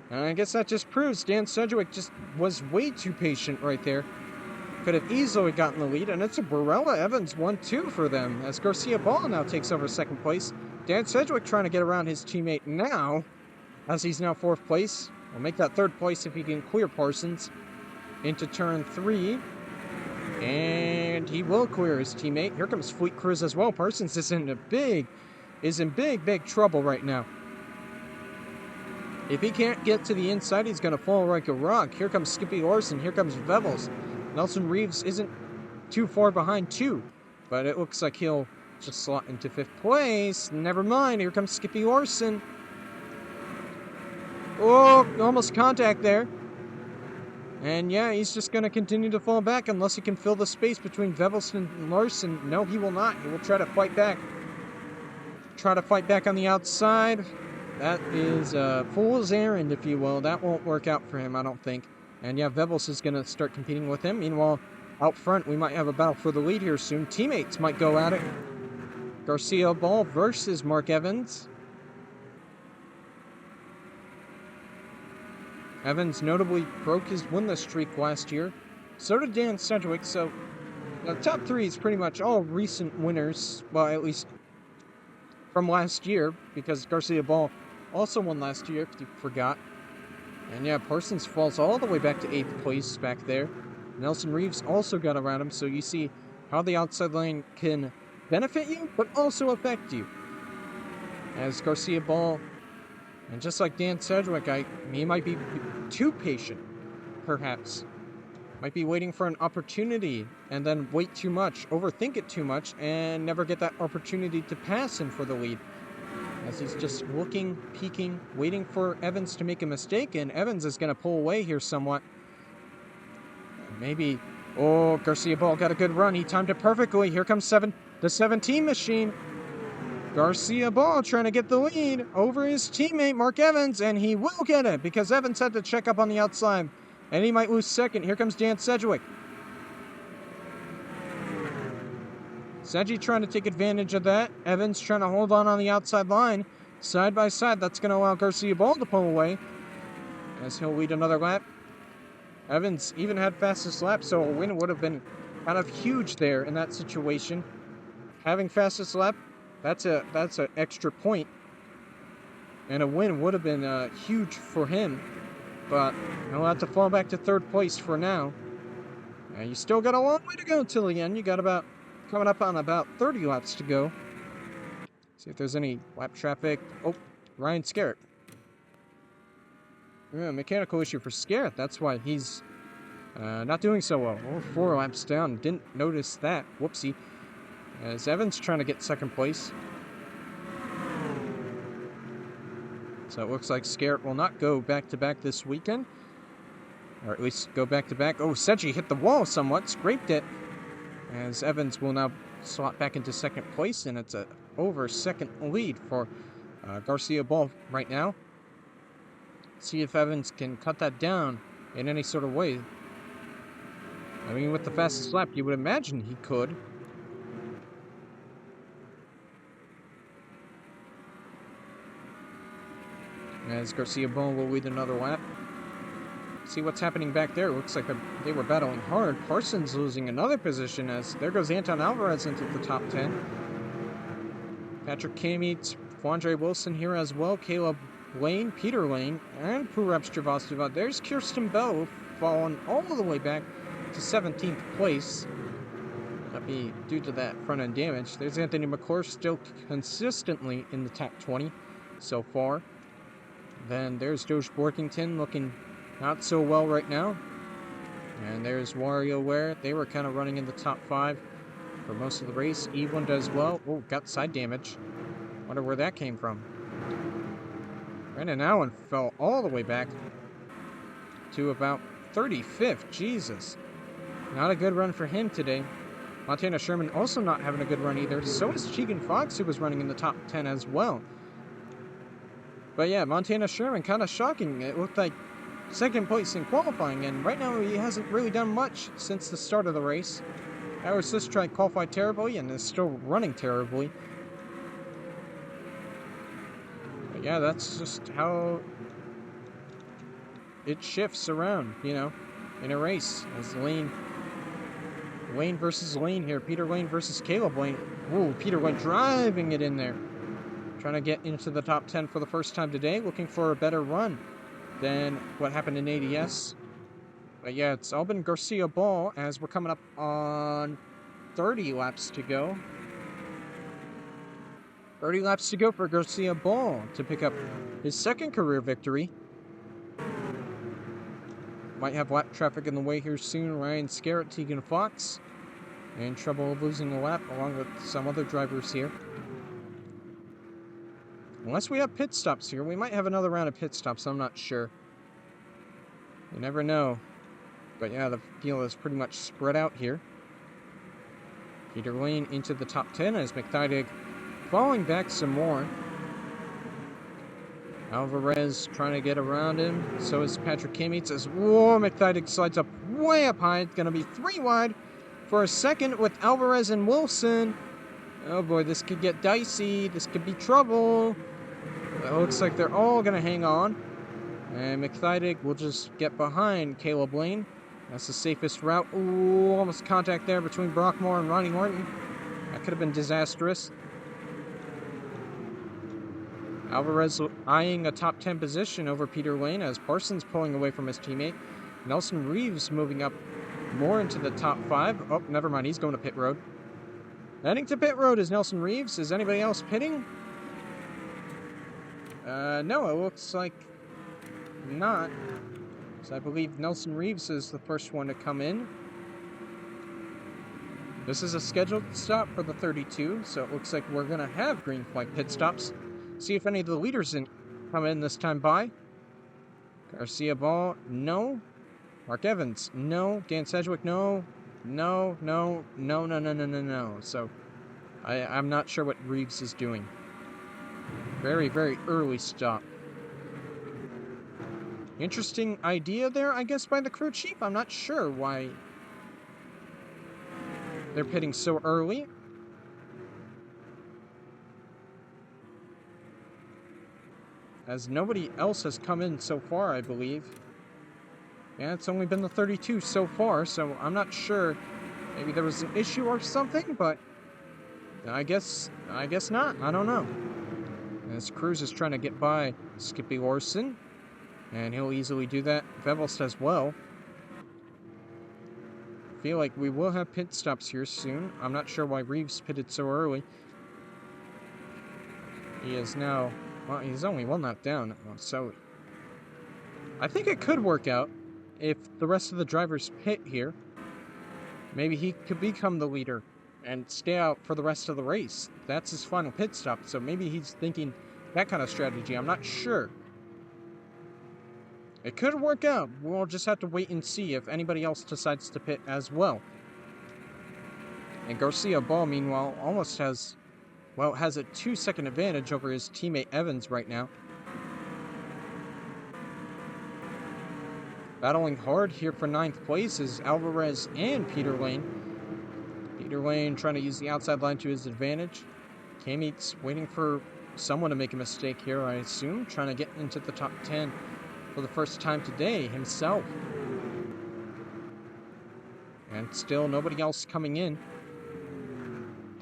S1: And I guess that just proves Dan Sedgwick just was way too patient right there. Could have easily gotten the lead, and it's a Barella Evans 1-2 for them, as Garcia Ball now takes over 2nd place. Dan Sedgwick trying to get around his teammate now, as he's now 4th place. We'll make that 3rd place if he can clear Parsons into turn 3. And he will clear his teammate. Here comes Fleet Cruz as well. Parsons is in big trouble right now. If he can't get to the inside, he's going to fall like a rock. Here comes Skippy Larson. Here comes Vebels. Nelson Reeves isn't too far behind, too. But it looks like he'll just slot into 5th place. Never mind. Here comes Skippy Larson. Oh, almost contact there. And yeah, he's just going to continue to fall back unless he can fill the space between Vebels and Larson. No, he will not. He will try to fight back. Try to fight back on the outside. That is a fool's errand, if you will. That won't work out for him, I don't think. And yeah, Vebels is going to start competing with him. Meanwhile, out front, we might have a battle for the lead here soon. Teammates might go at it. Garcia Ball versus Mark Evans. Evans notably broke his winless streak last year. So did Dan Sedgwick. So the top 3 is pretty much all recent winners. Well, at least from last year, because Garcia Ball also won last year, if you forgot. And yeah, Parsons falls all the way back to 8th place back there. Nelson Reeves also got around him, so you see how the outside lane can benefit you, but also affect you. As Garcia Ball, and just like Dan Sedgwick, he might be too patient, perhaps. Might be waiting for an opportunity and then wait too much, overthink it too much, and never get that opportunity to pass him for the lead. As he's just looking, peeking, waiting for Evans to make a mistake, and Evans is going to pull away here somewhat. Maybe. Oh, Garcia Ball got a good run. He timed it perfectly. Here comes the 17 machine. Garcia Ball trying to get the lead over his teammate, Mark Evans, and he will get it because Evans had to check up on the outside, and he might lose second. Here comes Dan Sedgwick. Sedgwick trying to take advantage of that. Evans trying to hold on the outside line. Side by side, that's going to allow Garcia Ball to pull away as he'll lead another lap. Evans even had fastest lap, so a win would have been kind of huge there in that situation. Having fastest lap, that's an extra point, and a win would have been huge for him, but he'll have to fall back to third place for now. You still got a long way to go till the end. You got coming up on about 30 laps to go. See if there's any lap traffic. Oh, Ryan Scarrett. Yeah, mechanical issue for Scarrett. That's why he's not doing so well. Oh, 4 laps down. Didn't notice that. Whoopsie. As Evans trying to get second place. So it looks like Scarrett will not go back-to-back this weekend. Or at least go back-to-back. Oh, Sedgwick hit the wall somewhat. Scraped it. As Evans will now slot back into second place. And it's a over second lead for Garcia Ball right now. See if Evans can cut that down in any sort of way. I mean, with the fastest lap, you would imagine he could. As Garcia Ball will lead another lap. See what's happening back there. Looks like they were battling hard. Parsons losing another position as there goes Anton Alvarez into the top 10. Patrick Kamey, Flandre Wilson here as well. Caleb Lane, Peter Lane, and Purab Stravostova. There's Kirsten Bell falling all the way back to 17th place. That'd be due to that front end damage. There's Anthony McClure still consistently in the top 20 so far. Then there's Josh Borkington looking not so well right now. And there's WarioWare. They were kind of running in the top 5 for most of the race. E1 does well. Oh, got side damage. Wonder where that came from. Brandon Allen fell all the way back to about 35th. Jesus. Not a good run for him today. Montana Sherman also not having a good run either. So is Keegan Fox, who was running in the top 10 as well. But yeah, Montana Sherman, kind of shocking. It looked like second place in qualifying, and right now he hasn't really done much since the start of the race. Our Racetrack qualified terribly and is still running terribly. But yeah, that's just how it shifts around, you know, in a race. As Lane versus Lane here. Peter Lane versus Caleb Lane. Ooh, Peter Lane driving it in there. Trying to get into the top 10 for the first time today. Looking for a better run than what happened in ADS. But yeah, it's Albin Garcia Ball as we're coming up on 30 laps to go. 30 laps to go for Garcia Ball to pick up his second career victory. Might have lap traffic in the way here soon. Ryan Scarrett, Tegan Fox, in trouble of losing a lap along with some other drivers here. Unless we have pit stops here, we might have another round of pit stops, I'm not sure. You never know. But yeah, the field is pretty much spread out here. Peter Lane into the top 10 as McTydig falling back some more. Alvarez trying to get around him. So is Patrick Kamey. As whoa, McTydig slides up way up high. It's going to be 3 wide for a second with Alvarez and Wilson. Oh boy, this could get dicey. This could be trouble. It looks like they're all going to hang on. And McTydig will just get behind Caleb Lane. That's the safest route. Ooh, almost contact there between Brock Moore and Ronnie Martin. That could have been disastrous. Alvarez eyeing a top 10 position over Peter Lane as Parsons pulling away from his teammate. Nelson Reeves moving up more into the top 5. Oh, never mind. He's going to pit road. Heading to pit road is Nelson Reeves. Is anybody else pitting? No, it looks like not. So I believe Nelson Reeves is the first one to come in. This is a scheduled stop for the 32, so it looks like we're going to have green flag pit stops. See if any of the leaders come in this time by. Garcia Ball, no. Mark Evans, no. Dan Sedgwick, no. No. So I'm not sure what Reeves is doing. Very, very early stop. Interesting idea there, I guess, by the crew chief. I'm not sure why they're pitting so early. As nobody else has come in so far, I believe. Yeah, it's only been the 32 so far, so I'm not sure. Maybe there was an issue or something, but I guess not. I don't know. As Cruz is trying to get by Skippy Larson, and he'll easily do that. Vevelst as well. Feel like we will have pit stops here soon. I'm not sure why Reeves pitted so early. He is now, well, he's only one lap down, so I think it could work out if the rest of the drivers pit here. Maybe he could become the leader and stay out for the rest of the race. That's his final pit stop, so maybe he's thinking that kind of strategy. I'm not sure. It could work out. We'll just have to wait and see if anybody else decides to pit as well. And Garcia Ball, meanwhile, almost has a 2-second advantage over his teammate Evans right now. Battling hard here for 9th place is Alvarez and Peter Lane. Peter Lane trying to use the outside line to his advantage. K-Meat's waiting for someone to make a mistake here, I assume, trying to get into the top 10 for the first time today himself. And still nobody else coming in.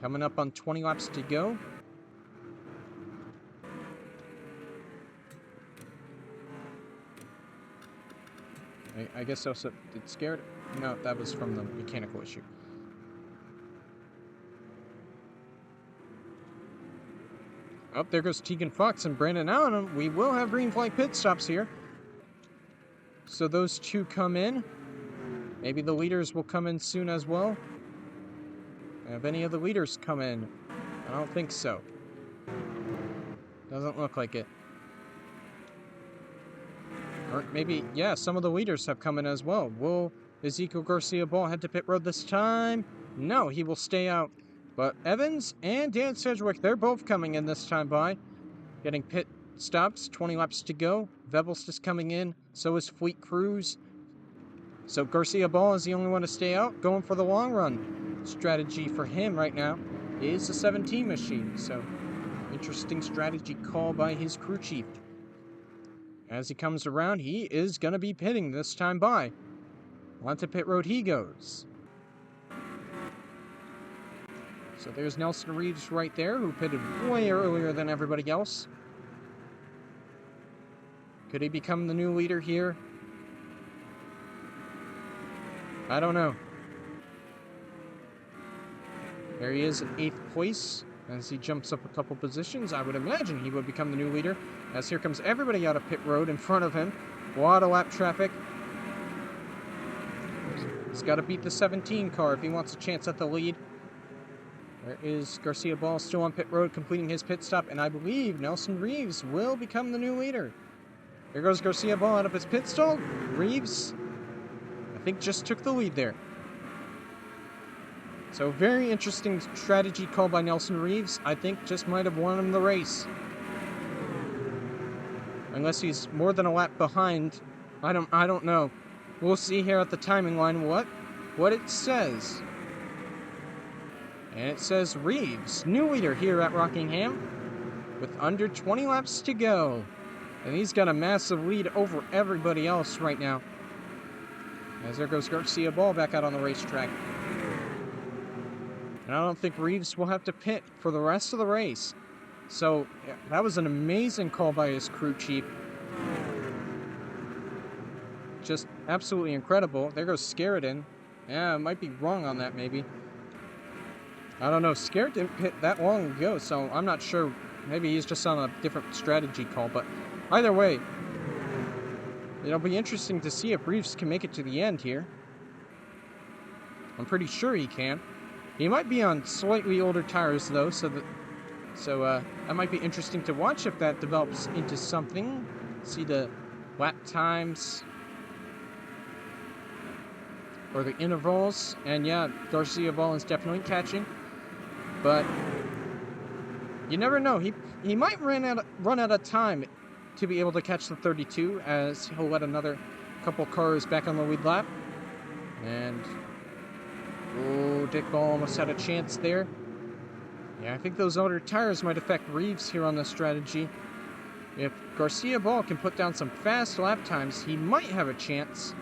S1: Coming up on 20 laps to go. I guess also it scared. No, that was from the mechanical issue. Oh, there goes Tegan Fox and Brandon Allen. We will have green flag pit stops here. So those two come in. Maybe the leaders will come in soon as well. Have any of the leaders come in? I don't think so. Doesn't look like it. Or maybe, yeah, some of the leaders have come in as well. Will Ezekiel Garcia Ball head to pit road this time? No, he will stay out. But Evans and Dan Sedgwick, they're both coming in this time by. Getting pit stops, 20 laps to go. Vevelst is coming in, so is Fleet Cruz. So Garcia Ball is the only one to stay out, going for the long run. Strategy for him right now is the 17 machine, so interesting strategy call by his crew chief. As he comes around, he is going to be pitting this time by. Onto pit road he goes. So there's Nelson Reeves right there, who pitted way earlier than everybody else. Could he become the new leader here? I don't know. There he is in 8th place. As he jumps up a couple positions, I would imagine he would become the new leader. As here comes everybody out of pit road in front of him. A lot of lap traffic. He's got to beat the 17 car if he wants a chance at the lead. There is Garcia Ball still on pit road, completing his pit stop, and I believe Nelson Reeves will become the new leader. There goes Garcia Ball out of his pit stall. Reeves, I think, just took the lead there. So very interesting strategy call by Nelson Reeves. I think just might have won him the race. Unless he's more than a lap behind. I don't know. We'll see here at the timing line what it says. And it says Reeves, new leader here at Rockingham, with under 20 laps to go. And he's got a massive lead over everybody else right now. As there goes Garcia Ball back out on the racetrack. And I don't think Reeves will have to pit for the rest of the race. So, yeah, that was an amazing call by his crew chief. Just absolutely incredible. There goes Skerridan. Yeah, I might be wrong on that, maybe. I don't know. Scared didn't hit that long ago, so I'm not sure. Maybe he's just on a different strategy call, but either way, it'll be interesting to see if Reeves can make it to the end here. I'm pretty sure he can. He might be on slightly older tires though, so that might be interesting to watch if that develops into something. See the lap times or the intervals, and yeah, Garcia Ball is definitely catching, but you never know. He might run out of time to be able to catch the 32, as he'll let another couple cars back on the lead lap. And Dick Ball almost had a chance there. Yeah, I think those older tires might affect Reeves here on this strategy. If Garcia Ball can put down some fast lap times, he might have a chance.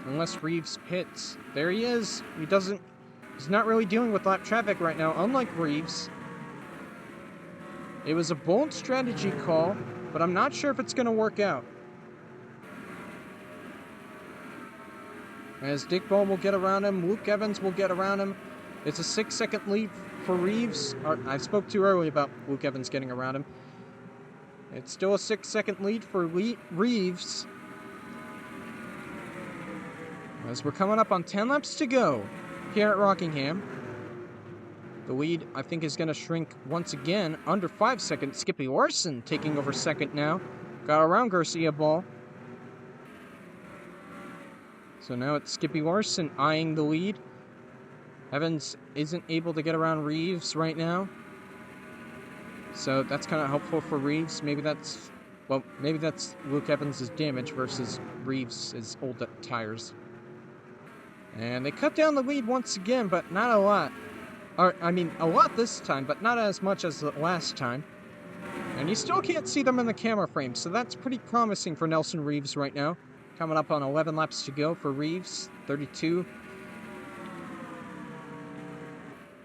S1: Unless Reeves pits. There he is. He's not really dealing with lap traffic right now, unlike Reeves. It was a bold strategy call, but I'm not sure if it's going to work out. As Dick Ball will get around him, Luke Evans will get around him. It's a 6-second lead for Reeves. I spoke too early about Luke Evans getting around him. It's still a 6-second lead for Reeves. As we're coming up on 10 laps to go here at Rockingham. The lead, I think, is going to shrink once again under 5 seconds. Skippy Larson taking over second now. Got around Garcia Ball. So now it's Skippy Larson eyeing the lead. Evans isn't able to get around Reeves right now. So that's kind of helpful for Reeves. Maybe that's Luke Evans' damage versus Reeves' old tires. And they cut down the lead once again, but not a lot. A lot this time, but not as much as the last time. And you still can't see them in the camera frame, so that's pretty promising for Nelson Reeves right now. Coming up on 11 laps to go for Reeves, 32.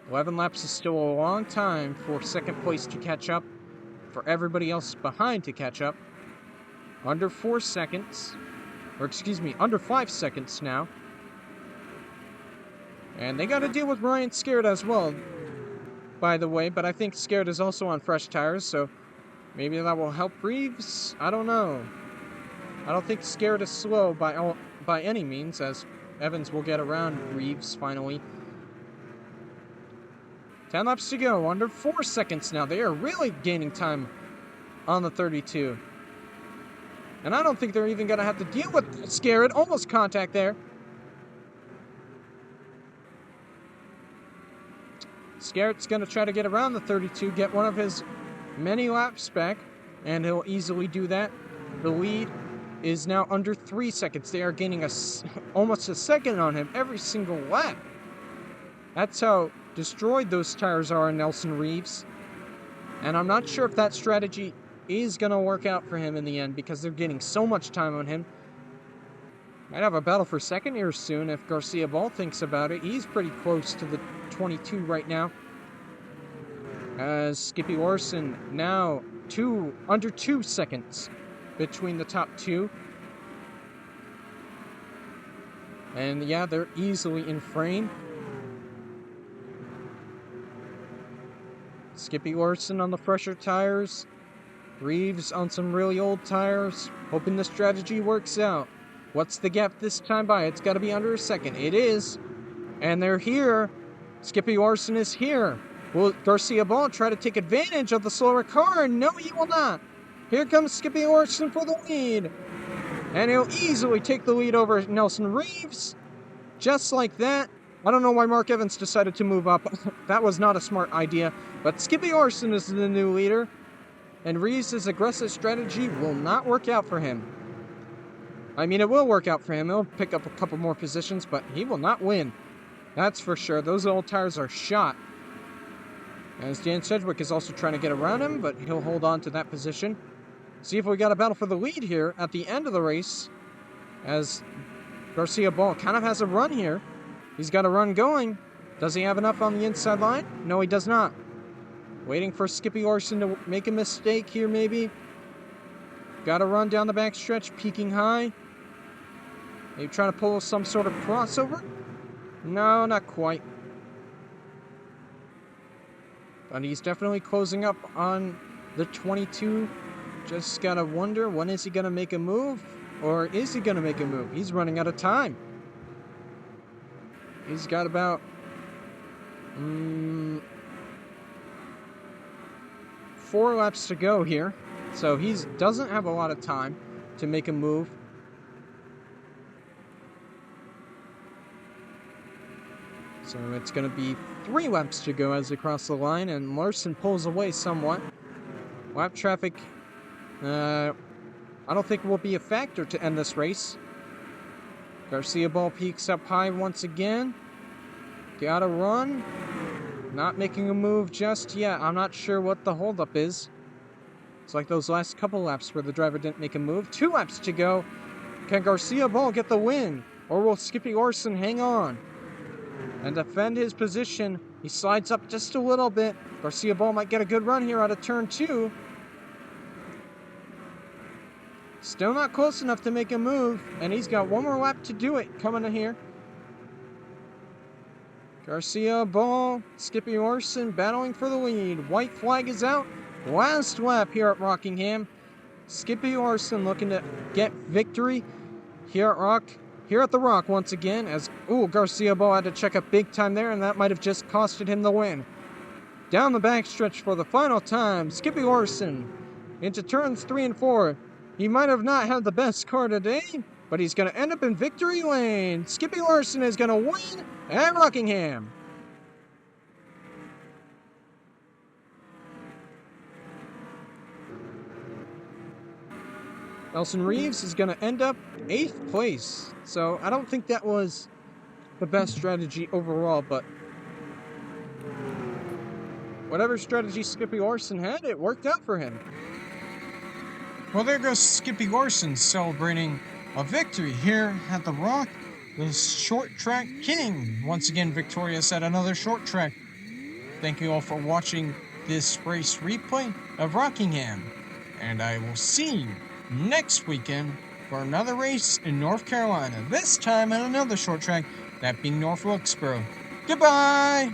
S1: 11 laps is still a long time for second place to catch up, for everybody else behind to catch up. Under 4 seconds, under 5 seconds now. And they got to deal with Ryan Scared as well, by the way, but I think Scared is also on fresh tires, so maybe that will help Reeves. I don't know. I don't think Scared is slow by any means, as Evans will get around Reeves finally. 10 laps to go, under 4 seconds now. They are really gaining time on the 32. And I don't think they're even going to have to deal with Scared. Almost contact there. Scared's going to try to get around the 32, get one of his many laps back, and he'll easily do that. The lead is now under 3 seconds. They are gaining almost a second on him every single lap. That's how destroyed those tires are in Nelson Reeves. And I'm not sure if that strategy is going to work out for him in the end, because they're getting so much time on him. Might have a battle for second here soon if Garcia Ball thinks about it. He's pretty close to the 22 right now. As Skippy Larson now under 2 seconds between the top two. And yeah, they're easily in frame. Skippy Larson on the fresher tires. Reeves on some really old tires. Hoping the strategy works out. What's the gap this time by? It's got to be under a second. It is. And they're here. Skippy Larson is here. Will Garcia Ball try to take advantage of the slower car? No, he will not. Here comes Skippy Larson for the lead. And he'll easily take the lead over Nelson Reeves. Just like that. I don't know why Mark Evans decided to move up. That was not a smart idea. But Skippy Larson is the new leader. And Reeves' aggressive strategy will not work out for him. I mean, it will work out for him. He'll pick up a couple more positions, but he will not win. That's for sure. Those old tires are shot. As Dan Sedgwick is also trying to get around him, but he'll hold on to that position. See if we got a battle for the lead here at the end of the race. As Garcia Ball kind of has a run here. He's got a run going. Does he have enough on the inside line? No, he does not. Waiting for Skippy Larson to make a mistake here, maybe. Got to run down the backstretch, peaking high. Maybe trying to pull some sort of crossover? No, not quite. But he's definitely closing up on the 22. Just gotta wonder, when is he gonna make a move? Or is he gonna make a move? He's running out of time. He's got about 4 laps to go here. So he doesn't have a lot of time to make a move. So it's going to be 3 laps to go as they cross the line, and Larson pulls away somewhat. Lap traffic, I don't think will be a factor to end this race. Garcia Ball peaks up high once again. Gotta run. Not making a move just yet. I'm not sure what the holdup is. It's like those last couple laps where the driver didn't make a move. 2 laps to go. Can Garcia Ball get the win? Or will Skippy Orson hang on and defend his position? He slides up just a little bit. Garcia Ball might get a good run here out of turn 2. Still not close enough to make a move, and he's got 1 more lap to do it coming in here. Garcia Ball, Skippy Orson battling for the lead. White flag is out. Last lap here at Rockingham. Skippy Orson looking to get victory here at the Rock once again, as Garcia Ball had to check up big time there, and that might have just costed him the win. Down the backstretch for the final time, Skippy Orson into turns 3 and 4. He might have not had the best car today, but he's going to end up in victory lane. Skippy Orson is going to win at Rockingham. Nelson Reeves is going to end up 8th place. So I don't think that was the best strategy overall, but whatever strategy Skippy Orson had, it worked out for him. Well, there goes Skippy Orson celebrating a victory here at the Rock. The short track king, once again victorious at another short track. Thank you all for watching this race replay of Rockingham, and I will see you next weekend for another race in North Carolina, this time at another short track, that being North Wilkesboro. Goodbye!